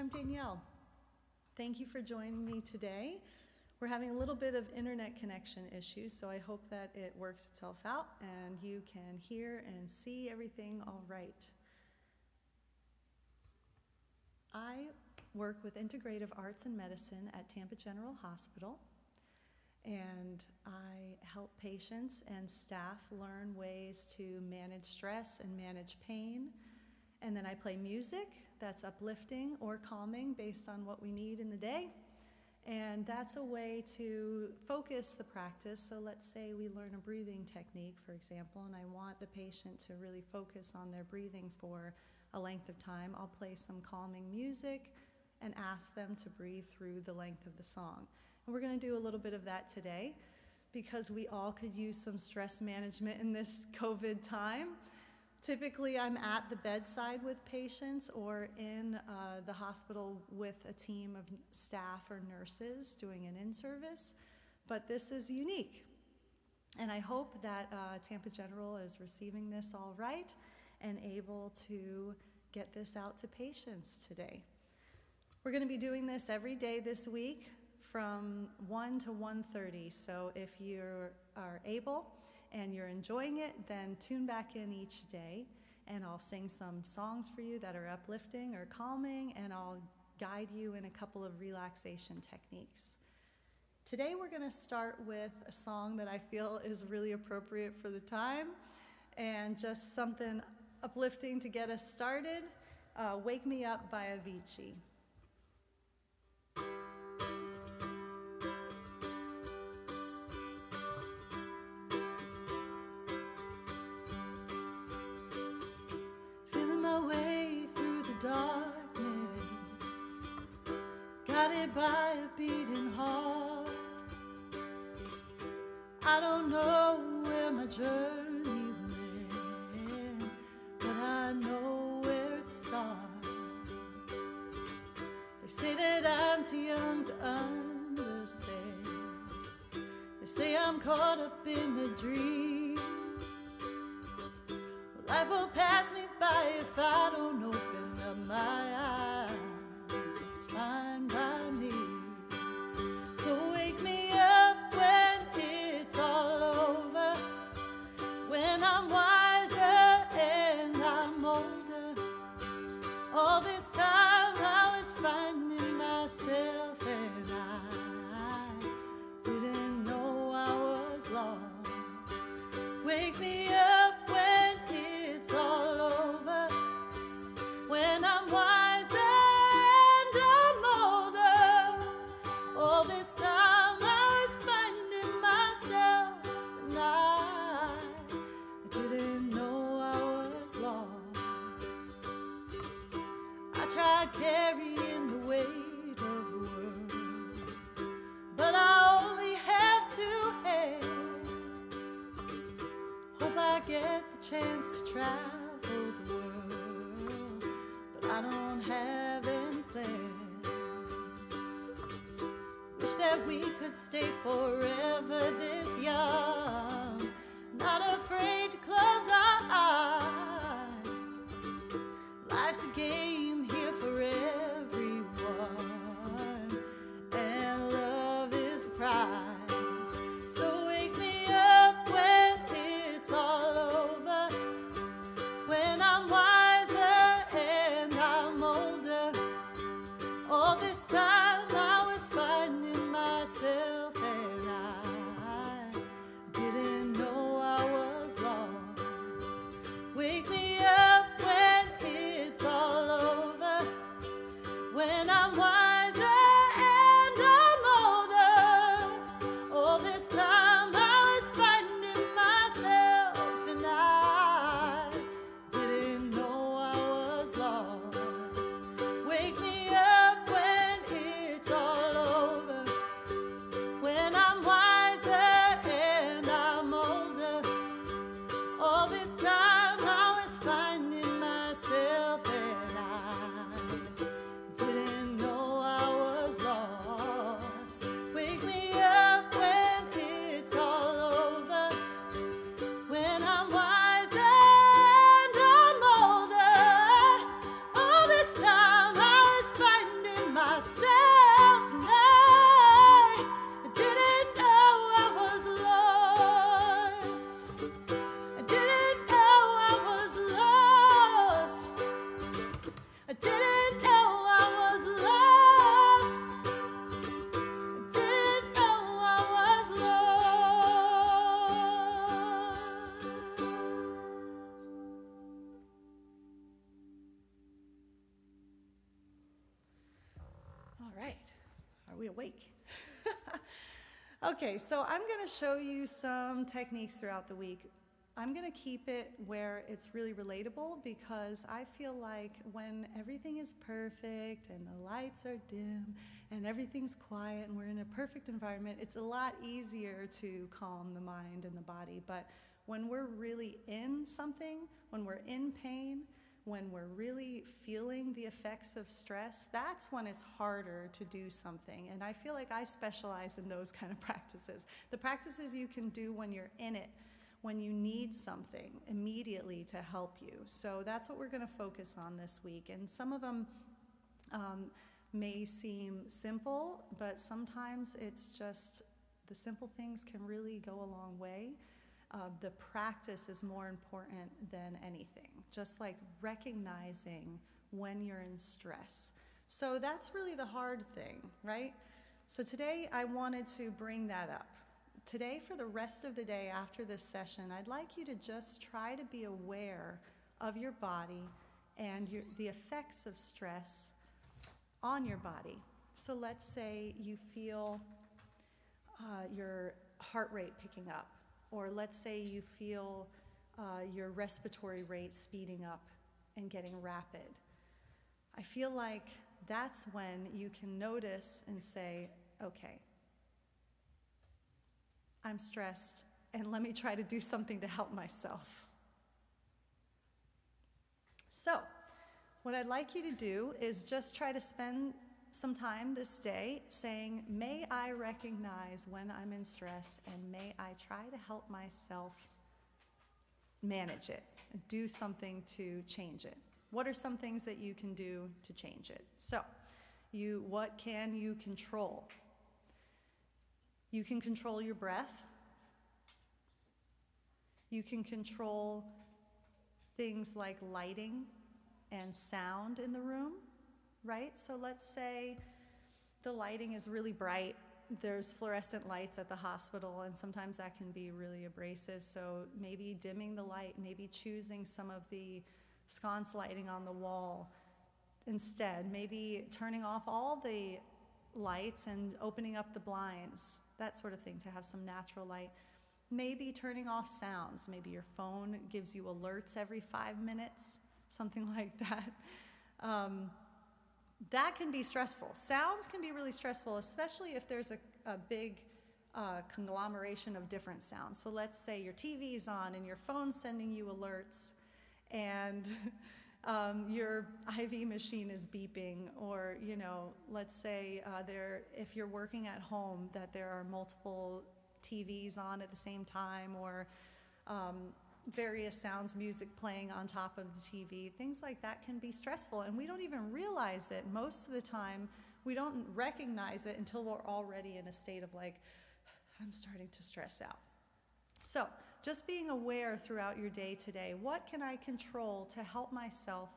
I'm Danielle. Thank you for joining me today. We're having a little bit of internet connection issues, so I hope that it works itself out and you can hear and see everything all right. I work with Integrative Arts and Medicine at Tampa General Hospital, and I help patients and staff learn ways to manage stress and manage pain. And then I play music that's uplifting or calming based on what we need in the day. And that's a way to focus the practice. So let's say we learn a breathing technique, for example, and I want the patient to really focus on their breathing for a length of time. I'll play some calming music and ask them to breathe through the length of the song. And we're going to do a little bit of that today because we all could use some stress management in this COVID time. Typically, I'm at the bedside with patients or in the hospital with a team of staff or nurses doing an in-service, but this is unique. And I hope that Tampa General is receiving this all right and able to get this out to patients today. We're going to be doing this every day this week from 1 to 1:30, so if you are able and you're enjoying it, then tune back in each day and I'll sing some songs for you that are uplifting or calming, and I'll guide you in a couple of relaxation techniques. Today we're going to start with a song that I feel is really appropriate for the time and just something uplifting to get us started. Wake Me Up by Avvicii. Darkness, guided by a beating heart. I don't know where my journey will end, but I know where it starts. They say that I'm too young to understand. They say I'm caught up in a dream. Well, life will pass me by if I don't open my eyes. It's fine by me. So wake me up when it's all over, when I'm wiser and I'm older. All this time I was finding myself and I didn't know I was lost. Wake me up when it's all over, when I'm wiser and I'm older. All this time I was finding myself and I didn't know I was lost. I tried carrying the weight of the world, but I only have 2 hands. Hope I get the chance to travel the world, I don't have any plans. Wish that we could stay forever this young, not afraid to close our eyes. Life's a game here for everyone, and love is the prize. So wake me up when it's all over, when I'm wiser and I'm older. All this time I was finding myself and I didn't know I was lost. Wake me up when it's all over, All right, are we awake? Okay, so I'm going to show you some techniques throughout the week. I'm going to keep it where it's really relatable because I feel like when everything is perfect and the lights are dim and everything's quiet and we're in a perfect environment, it's a lot easier to calm the mind and the body. But when we're really in something, when we're in pain, when we're really feeling the effects of stress, that's when it's harder to do something. And I feel like I specialize in those kind of practices. The practices you can do when you're in it, when you need something immediately to help you. So that's what we're going to focus on this week. And some of them may seem simple, but sometimes it's just the simple things can really go a long way. The practice is more important than anything, just like recognizing when you're in stress. So that's really the hard thing, right? So today I wanted to bring that up. Today, for the rest of the day after this session, I'd like you to just try to be aware of your body and the effects of stress on your body. So let's say you feel your heart rate picking up, or let's say you feel your respiratory rate speeding up and getting rapid. I feel like that's when you can notice and say, okay, I'm stressed, and let me try to do something to help myself. So, what I'd like you to do is just try to spend some time this day saying, may I recognize when I'm in stress, and may I try to help myself manage it, do something to change it. What are some things that you can do to change it? So, what can you control? You can control your breath. You can control things like lighting and sound in the room, right? So let's say the lighting is really bright. There's fluorescent lights at the hospital, and sometimes that can be really abrasive. So maybe dimming the light, maybe choosing some of the sconce lighting on the wall instead. Maybe turning off all the lights and opening up the blinds, that sort of thing, to have some natural light. Maybe turning off sounds. Maybe your phone gives you alerts every 5 minutes, something like that. That can be stressful. Sounds can be really stressful, especially if there's a big conglomeration of different sounds. So let's say your TV's on and your phone's sending you alerts, and your IV machine is beeping, or let's say if you're working at home, that there are multiple TVs on at the same time, or various sounds, music playing on top of the TV. Things like that can be stressful, and we don't even realize it. Most of the time, we don't recognize it until we're already in a state of like, I'm starting to stress out. So, just being aware throughout your day today, what can I control to help myself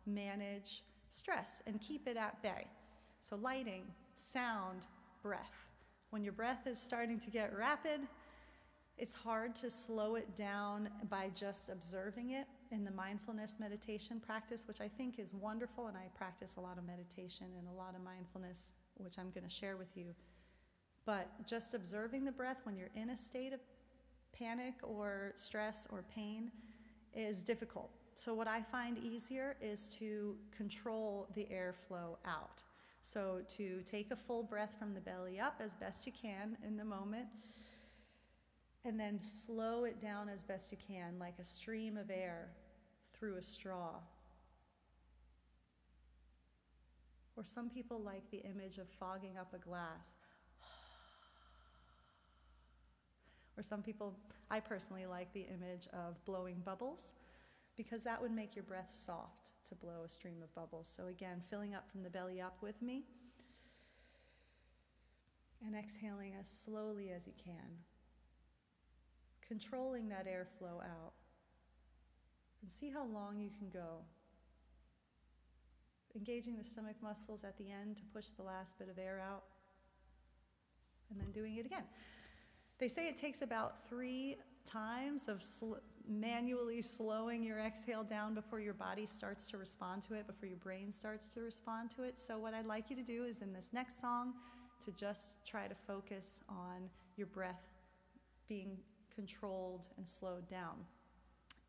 manage stress and keep it at bay? So lighting, sound, breath. When your breath is starting to get rapid, it's hard to slow it down by just observing it in the mindfulness meditation practice, which I think is wonderful, and I practice a lot of meditation and a lot of mindfulness, which I'm going to share with you. But just observing the breath when you're in a state of panic or stress or pain is difficult. So what I find easier is to control the airflow out. So to take a full breath from the belly up as best you can in the moment, and then slow it down as best you can, like a stream of air through a straw. Or some people like the image of fogging up a glass. Or some people, I personally like the image of blowing bubbles, because that would make your breath soft to blow a stream of bubbles. So again, filling up from the belly up with me, and exhaling as slowly as you can. Controlling that airflow out. And see how long you can go. Engaging the stomach muscles at the end to push the last bit of air out. And then doing it again. They say it takes about 3 times of manually slowing your exhale down before your body starts to respond to it, before your brain starts to respond to it. So what I'd like you to do is in this next song to just try to focus on your breath being controlled and slowed down.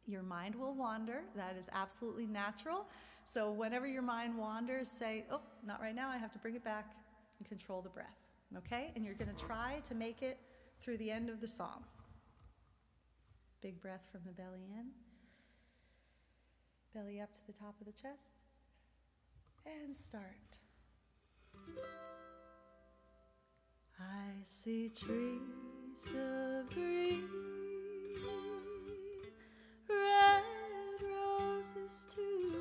Your mind will wander. That is absolutely natural. So whenever your mind wanders, say, oh, not right now, I have to bring it back, and control the breath, okay? And you're going to try to make it through the end of the song. Big breath from the belly in, belly up to the top of the chest, and start. I see trees of green, red roses too.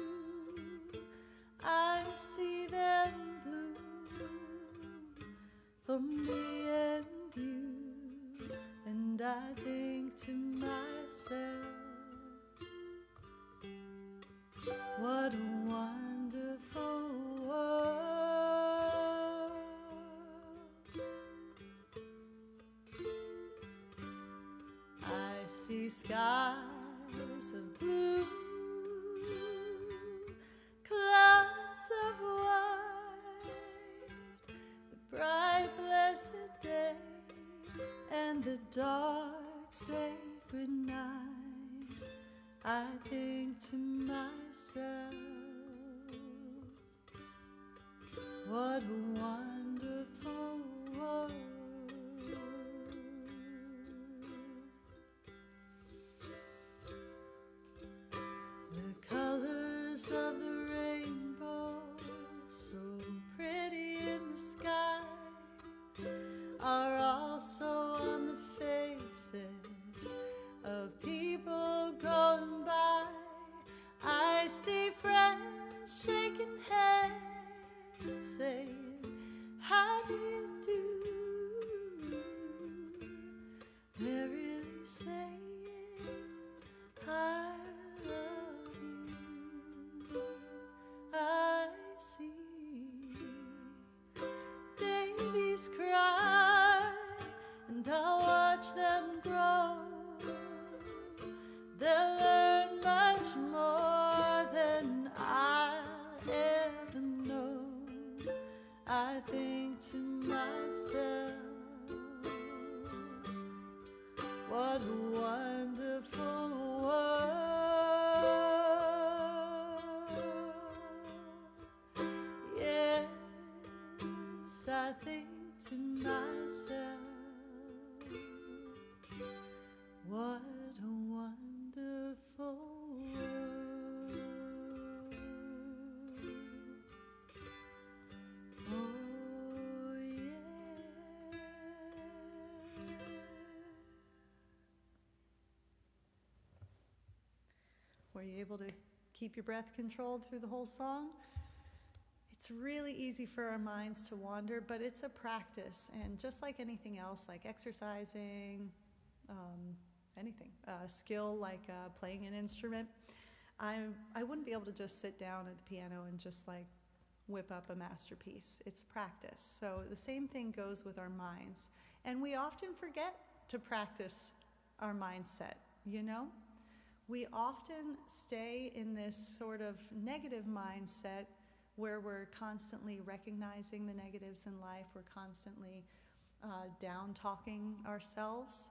I see them bloom for me and you, and I think to myself, what a wonderful world. I see skies of blue, clouds of white, the bright blessed day and the dark sacred night. I think to myself, what a wonderful world. The colors of the rainbow, so pretty in the sky, are also on the faces of people going by. I see friends shaking hands, saying, how do you do? They're really saying, I love you. I see babies cry, and I'll watch them grow. They'll learn much more than I'll ever know. I think to myself, what a wonderful world. Yes, I think to myself, what a wonderful world. Oh, yeah. Were you able to keep your breath controlled through the whole song? It's really easy for our minds to wander, but it's a practice. And just like anything else, like exercising, anything, skill like playing an instrument, I wouldn't be able to just sit down at the piano and just like whip up a masterpiece. It's practice. So the same thing goes with our minds. And we often forget to practice our mindset, you know? We often stay in this sort of negative mindset where we're constantly recognizing the negatives in life, we're constantly down-talking ourselves,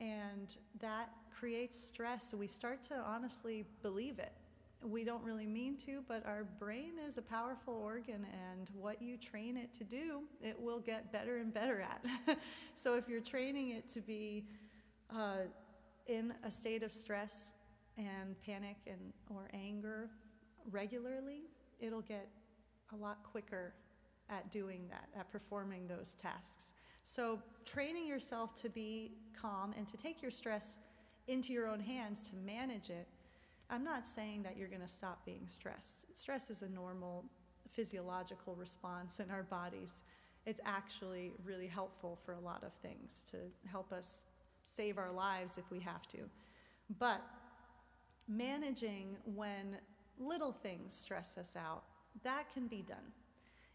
and that creates stress. So we start to honestly believe it. We don't really mean to, but our brain is a powerful organ, and what you train it to do, it will get better and better at. So if you're training it to be in a state of stress and panic or anger regularly, it'll get a lot quicker at doing that, at performing those tasks. So training yourself to be calm and to take your stress into your own hands to manage it. I'm not saying that you're going to stop being stressed. Stress is a normal physiological response in our bodies. It's actually really helpful for a lot of things to help us save our lives if we have to. But managing when little things stress us out, that can be done.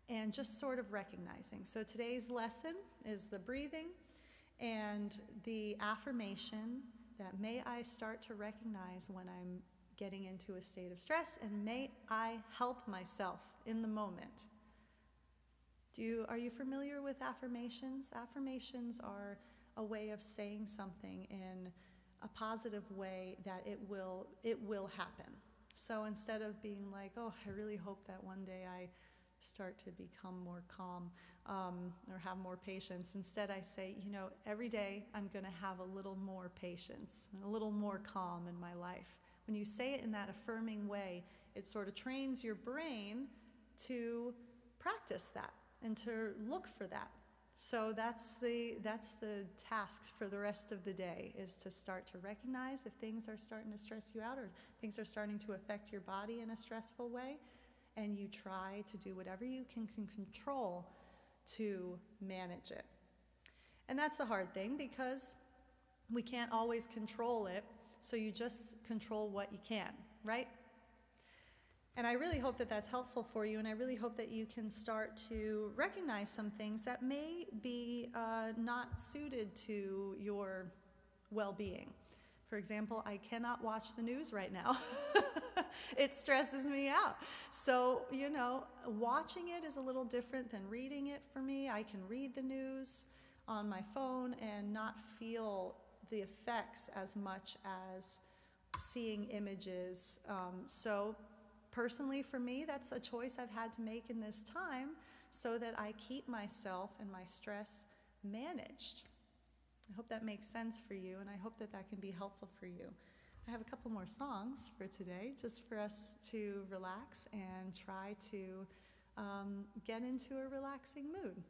And just sort of recognizing. So today's lesson is the breathing and the affirmation that may I start to recognize when I'm getting into a state of stress, and may I help myself in the moment. Are you familiar with affirmations? Affirmations are a way of saying something in a positive way that it will happen. So instead of being like, oh, I really hope that one day I start to become more calm or have more patience, instead I say, every day I'm going to have a little more patience, a little more calm in my life. When you say it in that affirming way, it sort of trains your brain to practice that and to look for that. So that's the task for the rest of the day, is to start to recognize if things are starting to stress you out or things are starting to affect your body in a stressful way, and you try to do whatever you can control to manage it. And that's the hard thing, because we can't always control it, so you just control what you can, right? And I really hope that that's helpful for you, and I really hope that you can start to recognize some things that may be not suited to your well-being. For example, I cannot watch the news right now. It stresses me out. So, watching it is a little different than reading it for me. I can read the news on my phone and not feel the effects as much as seeing images. So personally for me, that's a choice I've had to make in this time so that I keep myself and my stress managed. I hope that makes sense for you, and I hope that that can be helpful for you. I have a couple more songs for today, just for us to relax and try to get into a relaxing mood.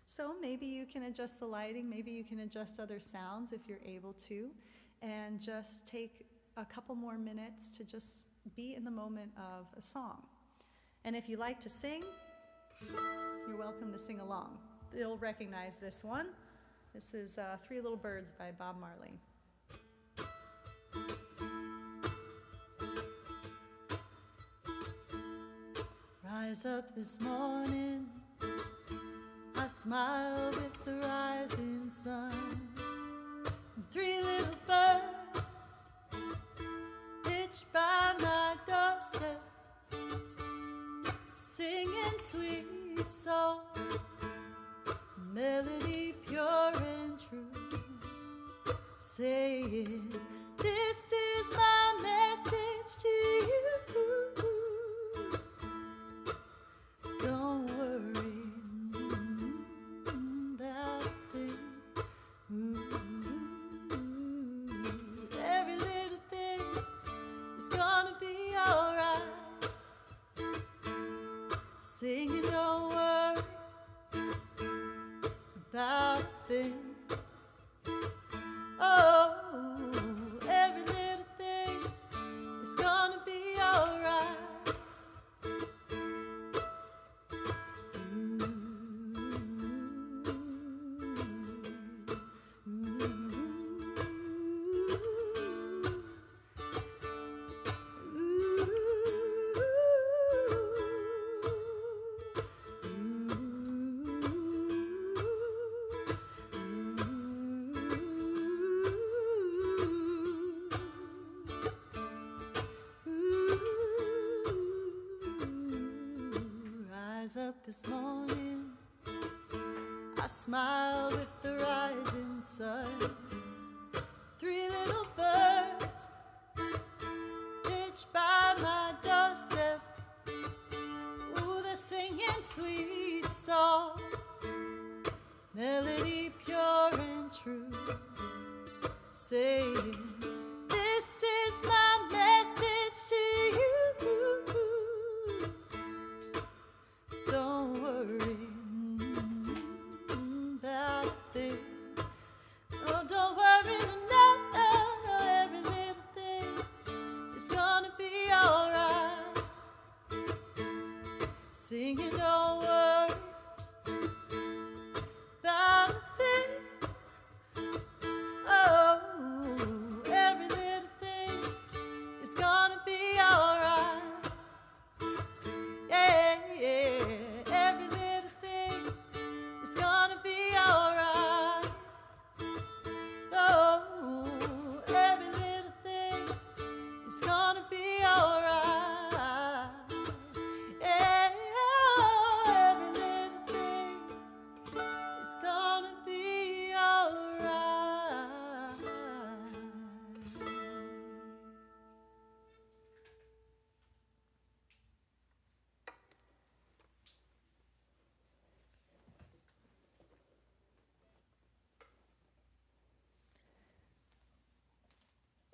So maybe you can adjust the lighting, maybe you can adjust other sounds if you're able to, and just take a couple more minutes to just be in the moment of a song. And if you like to sing, you're welcome to sing along. You'll recognize this one. This is Three Little Birds by Bob Marley. Rise up this morning, I smile with the rising sun. And three little birds pitched by my doorstep, singing sweet songs, melody pure and true, saying, this is my message to you. Don't worry about a thing. Every little thing is gonna be alright. Singing, don't worry about a thing. Oh, every little thing is gonna be alright. Up this morning, I smile with the rising sun. Three little birds pitched by my doorstep. Ooh, they're singing sweet songs, melody pure and true, saying, this is my message to you. Don't worry about a thing. Oh, don't worry, no, every little thing is gonna be alright. Singing, don't worry about a thing. Oh, every little thing is gonna be alright. Yeah, yeah. Every little thing is gonna be alright. Oh, every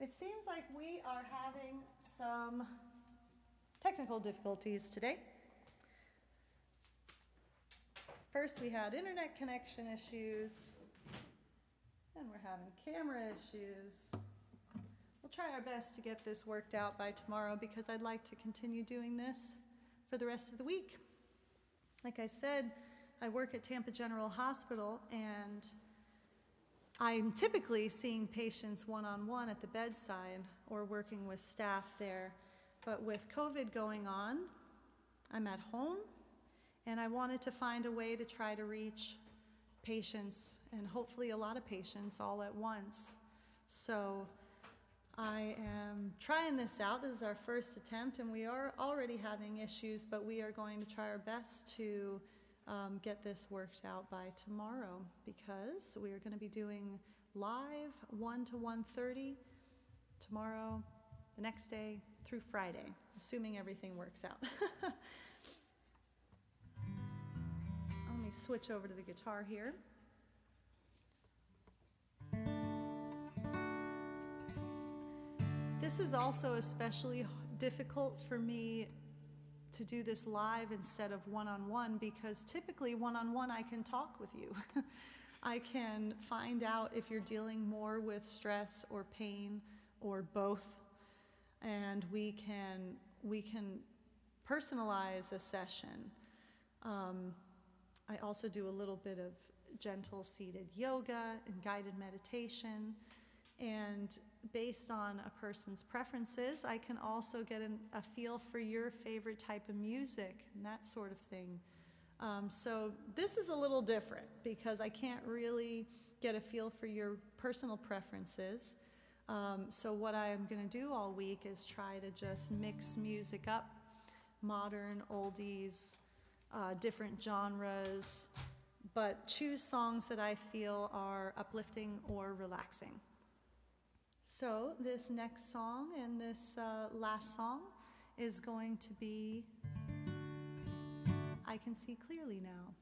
It seems like we are having some technical difficulties today. First we had internet connection issues, and we're having camera issues. We'll try our best to get this worked out by tomorrow because I'd like to continue doing this for the rest of the week. Like I said, I work at Tampa General Hospital, and I'm typically seeing patients one-on-one at the bedside or working with staff there. But with COVID going on, I'm at home, and I wanted to find a way to try to reach patients, and hopefully a lot of patients all at once. So I am trying this out. This is our first attempt, and we are already having issues, but we are going to try our best to get this worked out by tomorrow, because we are going to be doing live 1 to 1:30 tomorrow, the next day through Friday, assuming everything works out. Let me switch over to the guitar here. This is also especially difficult for me to do this live instead of one-on-one, because typically one-on-one I can talk with you. I can find out if you're dealing more with stress or pain or both, and we can personalize a session. I also do a little bit of gentle seated yoga and guided meditation, and based on a person's preferences, I can also get a feel for your favorite type of music and that sort of thing. So this is a little different because I can't really get a feel for your personal preferences. So what I am going to do all week is try to just mix music up, modern, oldies, different genres, but choose songs that I feel are uplifting or relaxing. So this next song and this last song is going to be I Can See Clearly Now.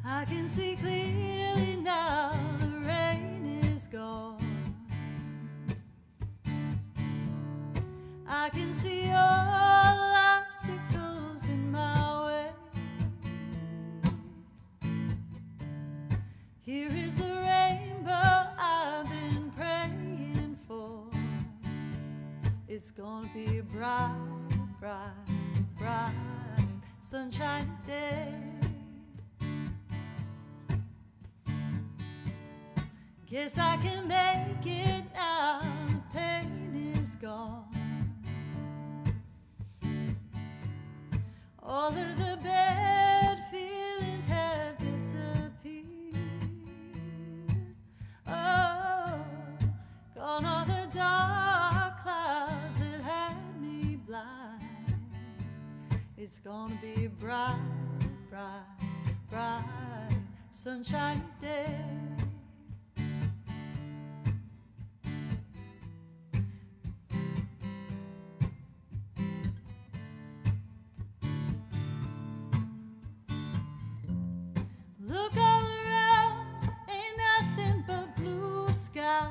I can see clearly now, the rain is gone. I can see all obstacles in my way. Here is the rainbow I've been praying for. It's gonna be a bright, bright, bright, sunshiny day. Guess I can make it now, the pain is gone. All of the bad feelings have disappeared. Oh, gone are the dark clouds that had me blind. It's gonna be a bright, bright, bright, sunshiny day. Look all around, ain't nothing but blue skies.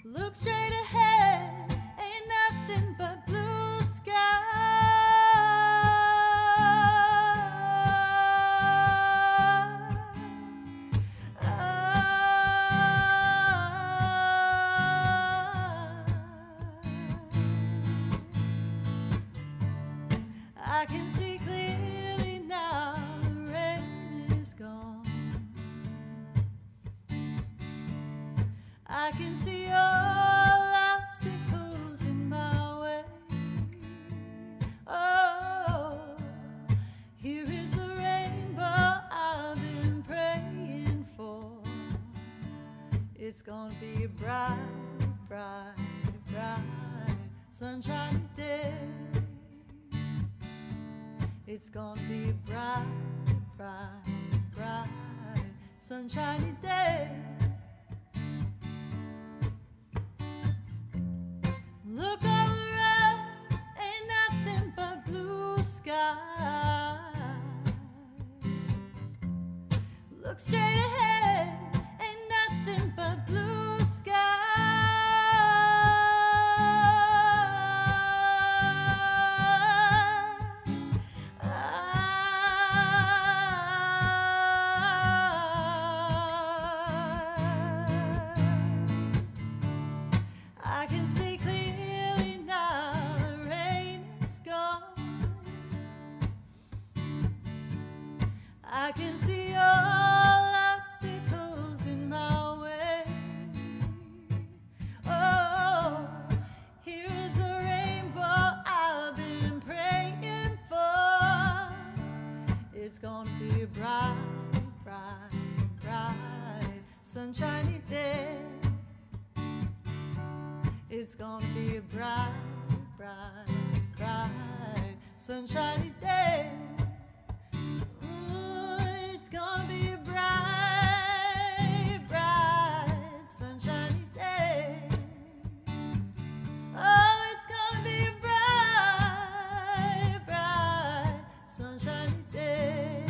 Look straight ahead, ain't nothing but blue skies. I can see clearly now, the rain is gone. I can see all obstacles in my way. Oh, here is the rainbow I've been praying for. It's gonna be a bright, bright, bright, sunshiny day. It's gonna be a bright, bright, bright, sunshiny day. Look all around. Look straight ahead, ain't nothing but blue skies. I can see clearly now, the rain is gone. I can see all obstacles in my way. Oh, here is the rainbow I've been praying for. It's gonna be a bright, bright, bright, sunshiny day. It's gonna be a bright, bright, bright, sunshiny day. It's gonna be a bright, bright, sunshiny day. Oh, it's gonna be a bright, bright, sunshiny day.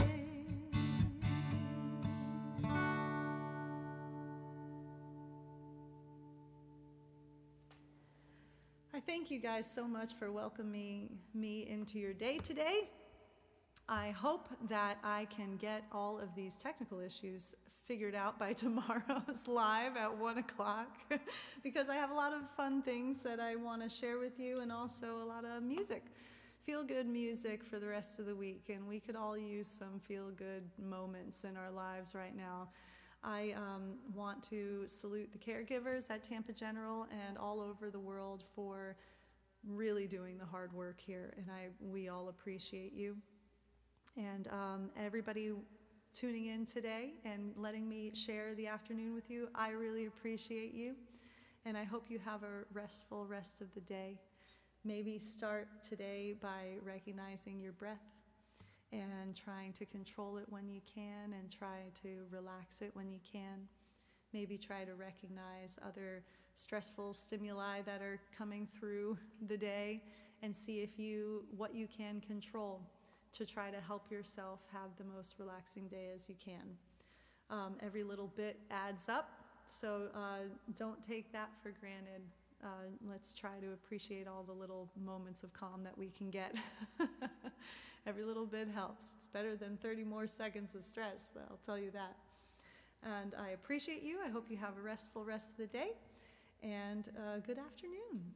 I thank you guys so much for welcoming me into your day today. I hope that I can get all of these technical issues figured out by tomorrow's live at 1 o'clock because I have a lot of fun things that I want to share with you, and also a lot of music, feel-good music for the rest of the week, and we could all use some feel-good moments in our lives right now. I want to salute the caregivers at Tampa General and all over the world for really doing the hard work here, and we all appreciate you. And everybody tuning in today and letting me share the afternoon with you, I really appreciate you, and I hope you have a restful rest of the day. Maybe start today by recognizing your breath and trying to control it when you can, and try to relax it when you can. Maybe try to recognize other stressful stimuli that are coming through the day and see what you can control to try to help yourself have the most relaxing day as you can. Every little bit adds up, so don't take that for granted. Let's try to appreciate all the little moments of calm that we can get. Every little bit helps. It's better than 30 more seconds of stress, I'll tell you that. And I appreciate you. I hope you have a restful rest of the day, and good afternoon.